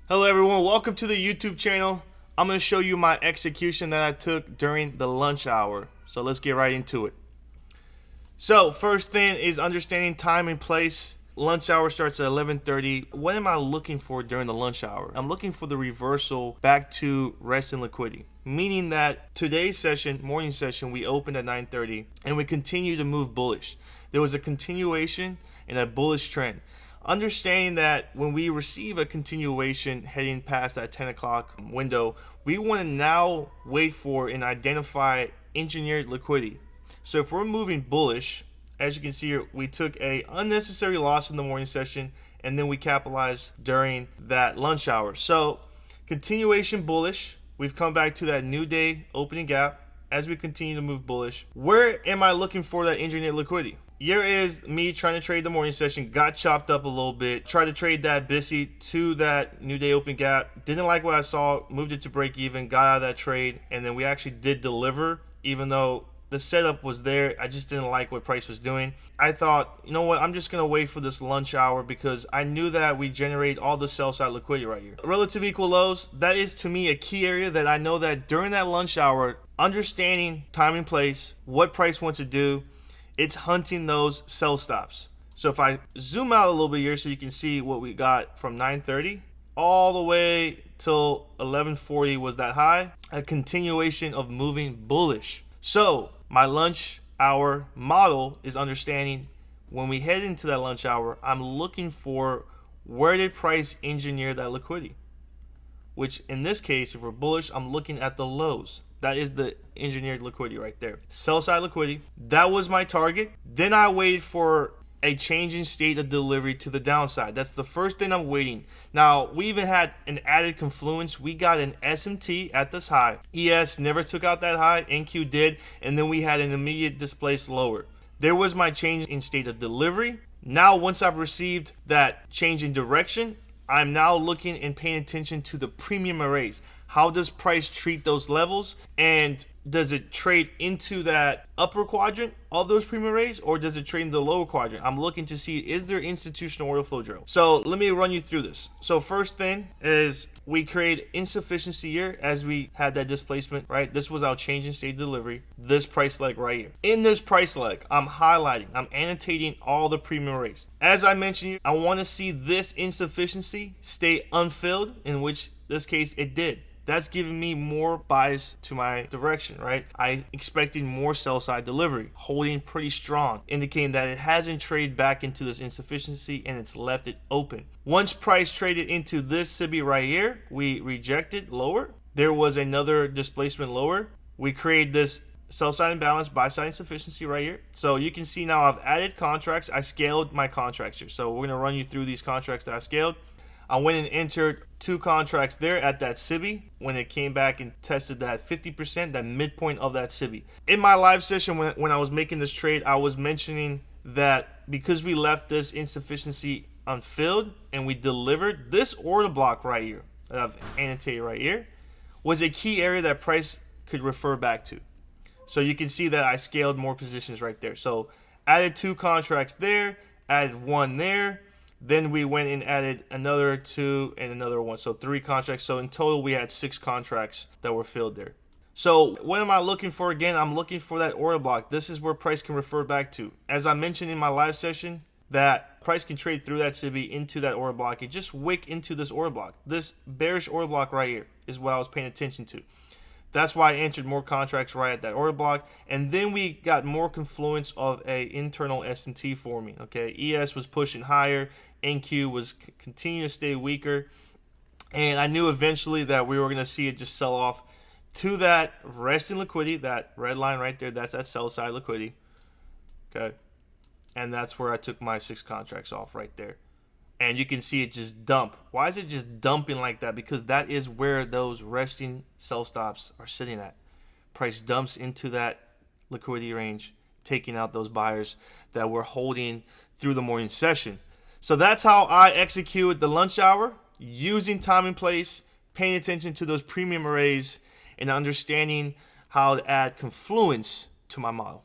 Hello everyone, welcome to the YouTube channel. I'm going to show you my execution that I took during the lunch hour. So let's get right into it. So first thing is understanding time and place. Lunch hour starts at 11:30. What am I looking for during the lunch hour? I'm looking for the reversal back to rest and liquidity. Meaning that today's session, morning session, we opened at 9:30 and we continue to move bullish. There was a continuation in a bullish trend. Understanding that when we receive a continuation heading past that 10 o'clock window, we want to now wait for and identify engineered liquidity. So if we're moving bullish, as you can see here, we took a unnecessary loss in the morning session and then we capitalized during that lunch hour. So continuation bullish, we've come back to that new day opening gap as we continue to move bullish. Where am I looking for that engineered liquidity? Here is me trying to trade the morning session, got chopped up a little bit, tried to trade that BISI to that new day open gap, didn't like what I saw, moved it to break even, got out of that trade, and then we actually did deliver, even though the setup was there. I just didn't like what price was doing. I thought, you know what, I'm just going to wait for this lunch hour because I knew that we generate all the sell side liquidity right here. Relative equal lows, that is to me a key area that I know that during that lunch hour, understanding time and place, what price wants to do, it's hunting those sell stops. So if I zoom out a little bit here so you can see what we got from 9:30 all the way till 11:40 was that high, a continuation of moving bullish. So my lunch hour model is understanding when we head into that lunch hour, I'm looking for where did price engineer that liquidity, which in this case, if we're bullish, I'm looking at the lows. That is the engineered liquidity right there. Sell side liquidity. That was my target. Then I waited for a changing state of delivery to the downside. That's the first thing I'm waiting. Now, we even had an added confluence. We got an SMT at this high. ES never took out that high. NQ did. And then we had an immediate displaced lower. There was my change in state of delivery. Now, once I've received that change in direction, I'm now looking and paying attention to the premium arrays. How does price treat those levels? And does it trade into that upper quadrant of those premium arrays, or does it trade in the lower quadrant? I'm looking to see, is there institutional order flow drill? So let me run you through this. So first thing is we create insufficiency here as we had that displacement, right? This was our change in state delivery, this price leg right here. In this price leg, I'm highlighting, I'm annotating all the premium arrays. As I mentioned, I want to see this insufficiency stay unfilled, in which this case it did. That's giving me more bias to my direction, right? I expecting more sell side delivery, holding pretty strong, indicating that it hasn't traded back into this insufficiency and it's left it open. Once price traded into this SIBI right here, we rejected lower. There was another displacement lower. We create this sell side imbalance, buy side insufficiency right here. So you can see now I've added contracts. I scaled my contracts here. So we're going to run you through these contracts that I scaled. I went and entered 2 contracts there at that SIBI when it came back and tested that 50%, that midpoint of that SIBI. In my live session when I was making this trade, I was mentioning that because we left this insufficiency unfilled and we delivered this order block right here that I've annotated right here was a key area that price could refer back to. So you can see that I scaled more positions right there. So added 2 contracts there, added 1 there. Then we went and added another 2 and another 1. So 3 contracts. So in total, we had 6 contracts that were filled there. So what am I looking for again? I'm looking for that order block. This is where price can refer back to. As I mentioned in my live session, that price can trade through that SIBI into that order block and just wick into this order block. This bearish order block right here is what I was paying attention to. That's why I entered more contracts right at that order block. And then we got more confluence of a internal SMT forming. Okay, ES was pushing higher. NQ was continuing to stay weaker. And I knew eventually that we were going to see it just sell off to that resting liquidity, that red line right there. That's that sell side liquidity. Okay. And that's where I took my 6 contracts off right there. And you can see it just dump. Why is it just dumping like that? Because that is where those resting sell stops are sitting at. Price dumps into that liquidity range, taking out those buyers that were holding through the morning session. So that's how I execute the lunch hour, using time and place, paying attention to those premium arrays, and understanding how to add confluence to my model.